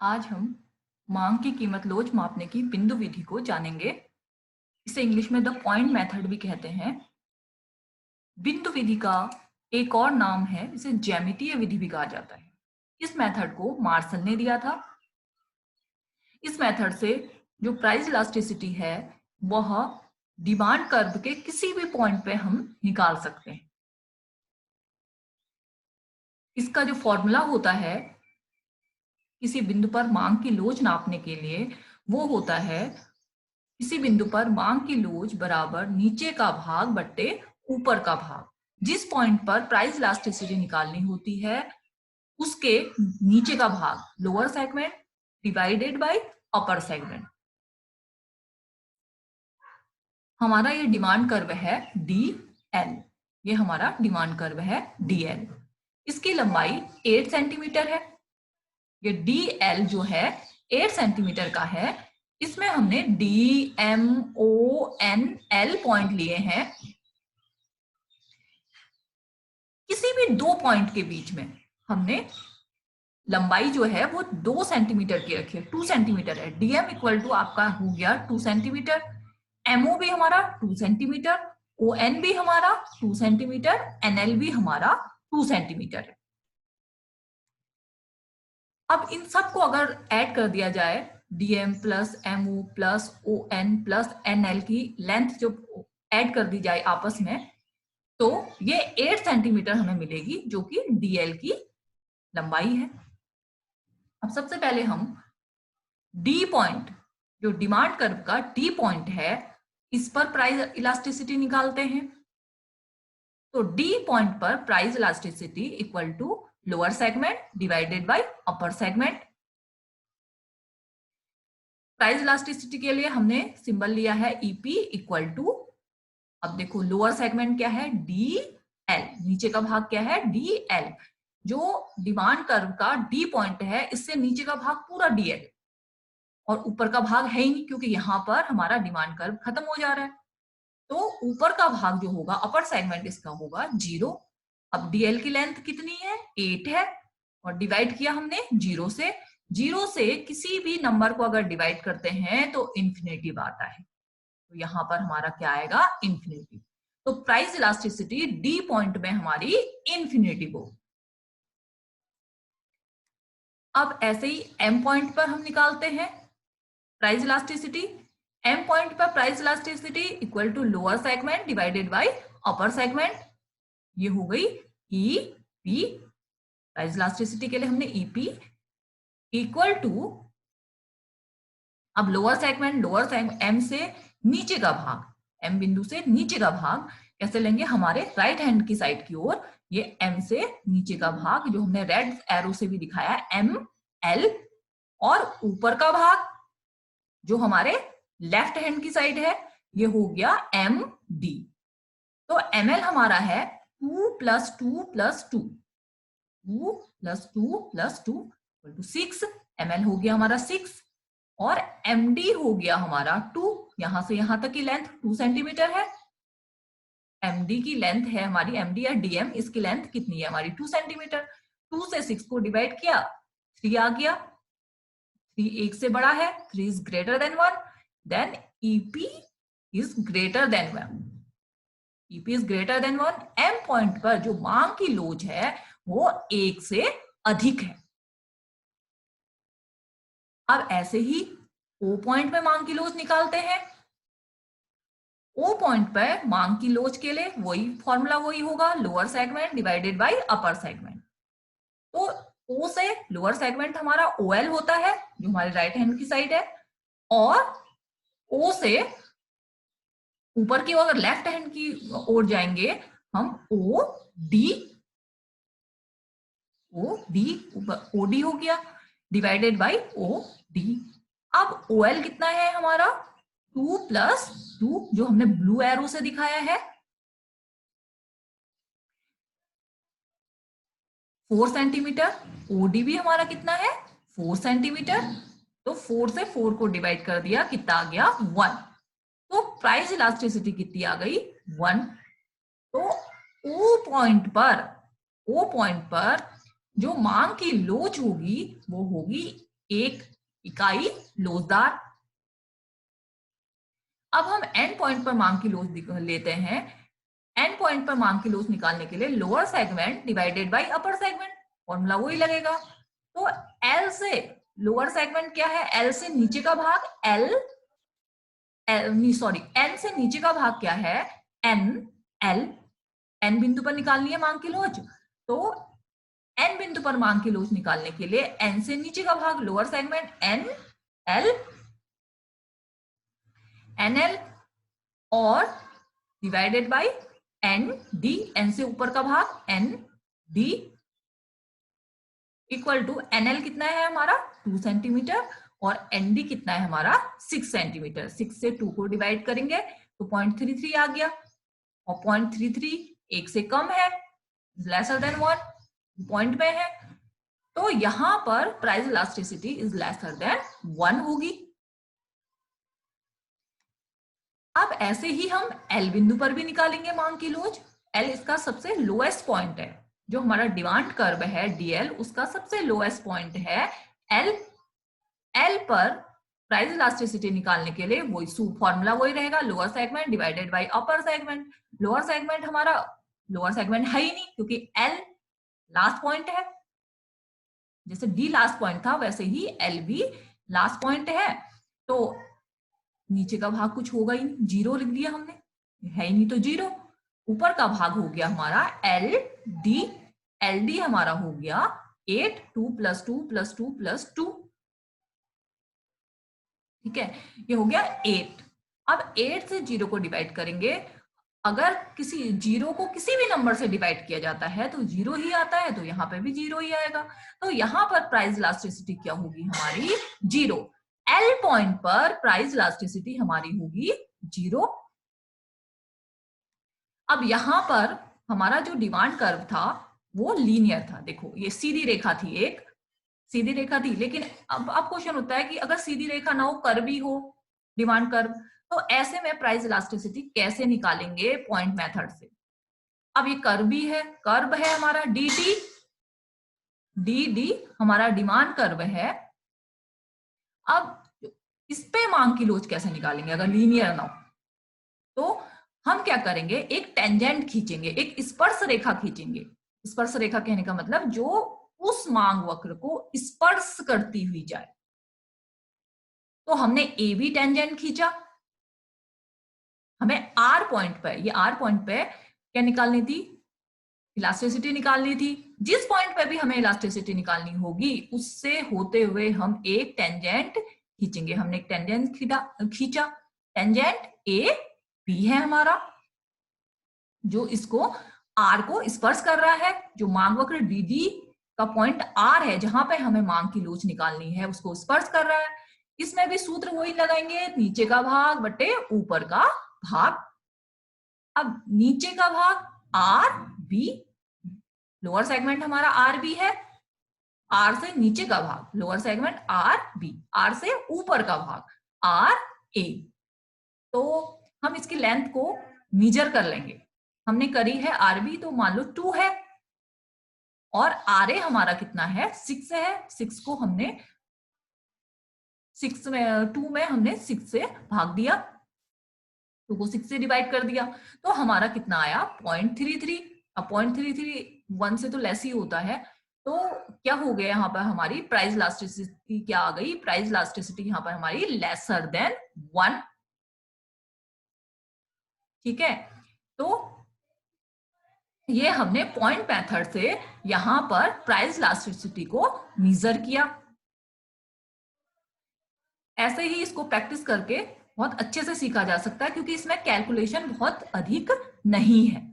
आज हम मांग की कीमत लोच मापने की बिंदु विधि को जानेंगे। इसे इंग्लिश में द पॉइंट मेथड भी कहते हैं। बिंदु विधि का एक और नाम है, इसे ज्यामितीय विधि भी कहा जाता है। इस मेथड को मार्शल ने दिया था। इस मेथड से जो प्राइस इलास्टिसिटी है वह डिमांड कर्व के किसी भी पॉइंट पे हम निकाल सकते हैं। इसका जो फॉर्मूला होता है किसी बिंदु पर मांग की लोच नापने के लिए, वो होता है किसी बिंदु पर मांग की लोच बराबर नीचे का भाग बट्टे ऊपर का भाग। जिस पॉइंट पर प्राइस इलास्टिसिटी निकालनी होती है उसके नीचे का भाग lower segment divided by upper segment. हमारा ये डिमांड कर्व है डी एल। ये हमारा डिमांड कर्व है डी एल। इसकी लंबाई 8 सेंटीमीटर है। ये डी एल जो है 8 सेंटीमीटर का है। इसमें हमने D M O N L point लिए हैं। किसी भी दो पॉइंट के बीच में हमने लंबाई जो है वो 2 सेंटीमीटर की रखी है, 2 सेंटीमीटर है। डीएम इक्वल टू आपका हो गया 2 सेंटीमीटर, एमओ भी हमारा 2 सेंटीमीटर, ओ एन भी हमारा 2 सेंटीमीटर, एनएल भी हमारा 2 सेंटीमीटर है। अब इन सबको अगर ऐड कर दिया जाए, DM plus MO plus O N plus NL की लेंथ जो ऐड कर दी जाए आपस में, तो ये 8 सेंटीमीटर हमें मिलेगी जो कि डीएल की लंबाई है। अब सबसे पहले हम डी पॉइंट, जो डिमांड कर्व का डी पॉइंट है, इस पर प्राइस इलास्टिसिटी निकालते हैं। तो डी पॉइंट पर price elasticity equal to lower segment divided by upper segment. Price elasticity के लिए हमने सिंबल लिया है ईपी इक्वल टू, अब देखो लोअर सेगमेंट क्या है डी एल, नीचे का भाग क्या है डी एल। जो डिमांड कर्व का डी पॉइंट है इससे नीचे का भाग पूरा डी एल और ऊपर का भाग है ही नहीं क्योंकि यहां पर हमारा डिमांड कर्व खत्म हो जा रहा है। तो ऊपर का भाग जो होगा अपर सेगमेंट इसका होगा 0। अब डीएल की लेंथ कितनी है 8 है और डिवाइड किया हमने 0 से। 0 से किसी भी नंबर को अगर डिवाइड करते हैं तो इंफिनिटी आता है, तो यहां पर हमारा क्या आएगा इंफिनिटी। तो प्राइस इलास्टिसिटी डी पॉइंट में हमारी इंफिनिटी हो। अब ऐसे ही एम पॉइंट पर हम निकालते हैं प्राइस इलास्टिसिटी। एम पॉइंट पर price elasticity equal to lower segment divided by upper segment. ये हो गई ई पी। प्राइस इलास्टिसिटी के लिए हमने ईपी इक्वल टू, अब लोअर सेगमेंट एम से नीचे का भाग, एम बिंदु से नीचे का भाग कैसे लेंगे, हमारे राइट हैंड की साइड की ओर। ये एम से नीचे का भाग जो हमने रेड एरो से भी दिखाया एम एल, और ऊपर का भाग जो हमारे लेफ्ट हैंड की साइड है ये हो गया एम डी। तो एम एल हमारा है 2 + 2 + 2, 2 + 2 + 2 = 6। एम एल हो गया हमारा 6 और एम डी हो गया हमारा 2। यहां से यहां तक की लेंथ 2 सेंटीमीटर है। एमडी की लेंथ है हमारी, एमडी या डीएम, इसकी लेंथ कितनी है हमारी 2 सेंटीमीटर। 2 से 6 को डिवाइड किया 3 आ गया। 3 1 से बड़ा है, 3 is greater than 1, then EP is greater than 1। EP is greater than 1। M point पर जो मांग की लोच है वो 1 से अधिक है। अब ऐसे ही ओ पॉइंट में मांग की लोच निकालते हैं। ओ पॉइंट पर मांग की लोच के लिए वही फॉर्मूला वही होगा, lower segment divided by upper segment. तो ओ से लोअर सेगमेंट हमारा ओएल होता है जो हमारे राइट हैंड की साइड है, और ओ से ऊपर की अगर लेफ्ट हैंड की ओर जाएंगे हम ओ डी ओडी हो गया डिवाइडेड बाय ओ डी। अब ओएल कितना है हमारा 2 + 2 जो हमने ब्लू एरो से दिखाया है 4 सेंटीमीटर। ओडी भी हमारा कितना है 4 सेंटीमीटर। तो 4 से 4 को डिवाइड कर दिया, कितना आ गया 1। तो प्राइस इलास्टिसिटी कितनी आ गई 1। तो ओ पॉइंट पर जो मांग की लोच होगी वो होगी एक इकाई लोचदार। अब हम एंड पॉइंट पर मांग की लोच लेते हैं। एंड पॉइंट पर मांग की लोच निकालने के लिए lower segment divided by upper segment, formula वही लगेगा। तो एल से लोअर सेगमेंट क्या है, एल से नीचे का भाग, एन से नीचे का भाग क्या है, एन। एन बिंदु पर निकालनी है मांग की लोच, तो एन बिंदु पर मांग की लोच निकालने के लिए एन से नीचे का भाग लोअर सेगमेंट एन एल और divided by N D, N से ऊपर का भाग N D equal to NL कितना है हमारा 2 सेंटीमीटर और एनडी कितना है हमारा 6 सेंटीमीटर। 6 से 2 को डिवाइड करेंगे तो 0.33 आ गया और 0.33 1 से कम है, लेसर देन 1, पॉइंट में है, तो यहां पर price elasticity is lesser than 1 होगी। अब ऐसे ही हम एल बिंदु पर भी निकालेंगे मांग की लोच। एल इसका सबसे लोएस्ट पॉइंट है, जो हमारा डिमांड कर्व है डीएल उसका सबसे लोएस्ट पॉइंट है एल। एल पर प्राइस इलास्टिसिटी निकालने के लिए वही फॉर्मूला वही रहेगा, lower segment divided by upper segment. Lower segment हमारा लोअर सेगमेंट है ही नहीं क्योंकि एल लास्ट पॉइंट है, जैसे डी लास्ट पॉइंट था वैसे ही एल भी लास्ट पॉइंट है, तो नीचे का भाग कुछ होगा ही नहीं, 0 लिख दिया हमने, है ही नहीं तो 0। ऊपर का भाग हो गया हमारा एल डी, एल डी हमारा हो गया 8, 2 + 2 + 2 + 2, ठीक है, ये हो गया 8। अब 8 से 0 को डिवाइड करेंगे, अगर किसी 0 को किसी भी नंबर से डिवाइड किया जाता है तो 0 ही आता है, तो यहाँ पे भी 0 ही आएगा, तो यहाँ पर प्राइस इलास्टिसिटी क्या होगी हमारी 0। एल पॉइंट पर प्राइस इलास्टिसिटी हमारी होगी 0। अब यहां पर हमारा जो डिमांड कर्व था वो लीनियर था, देखो ये सीधी रेखा थी, एक सीधी रेखा थी, लेकिन अब क्वेश्चन होता है कि अगर सीधी रेखा ना हो, कर्व ही हो डिमांड कर्व, तो ऐसे में प्राइस इलास्टिसिटी कैसे निकालेंगे पॉइंट मेथड से। अब ये कर्व भी है, कर्व है हमारा डी डी हमारा डिमांड कर्व है। अब इस पे मांग की लोच कैसे निकालेंगे अगर लीनियर ना हो, तो हम क्या करेंगे, एक टेंजेंट खींचेंगे, एक स्पर्श रेखा खींचेंगे। स्पर्श रेखा कहने का मतलब जो उस मांग वक्र को स्पर्श करती हुई जाए, तो हमने ए बी टेंजेंट खींचा, हमें आर पॉइंट पे, ये आर पॉइंट पे क्या निकालनी थी, इलास्टिसिटी निकालनी थी। जिस पॉइंट पे भी हमें इलास्टिसिटी निकालनी होगी उससे होते हुए हम एक टेंजेंट खींचेंगे। हमने एक टेंजेंट खींचा, टेंजेंट ए बी है हमारा, जो इसको आर को स्पर्श कर रहा है, जो मांग वक्र डी का पॉइंट आर है जहां पे हमें मांग की लोच निकालनी है उसको स्पर्श कर रहा है। इसमें भी सूत्र वही लगाएंगे, नीचे का भाग बटे ऊपर का भाग। अब नीचे का भाग आर बी, लोअर सेगमेंट हमारा आर बी है, आर से नीचे का भाग lower segment R B, R से ऊपर का भाग आर ए। तो हम इसकी लेंथ को मेजर कर लेंगे, हमने करी है आरबी तो मान लो 2 है और आर ए हमारा कितना है 6 है, 6 को हमने 6 में 2 में हमने 6 से भाग दिया, 2 को 6 से डिवाइड कर दिया, तो हमारा कितना आया 0.33। अब 0.33 1 से तो लेस ही होता है, तो क्या हो गया यहाँ पर हमारी प्राइस इलास्टिसिटी क्या आ गई, प्राइस इलास्टिसिटी यहाँ पर हमारी लेसर देन 1, ठीक है। तो ये हमने पॉइंट मेथड से यहां पर प्राइस इलास्टिसिटी को मेजर किया। ऐसे ही इसको प्रैक्टिस करके बहुत अच्छे से सीखा जा सकता है क्योंकि इसमें कैलकुलेशन बहुत अधिक नहीं है।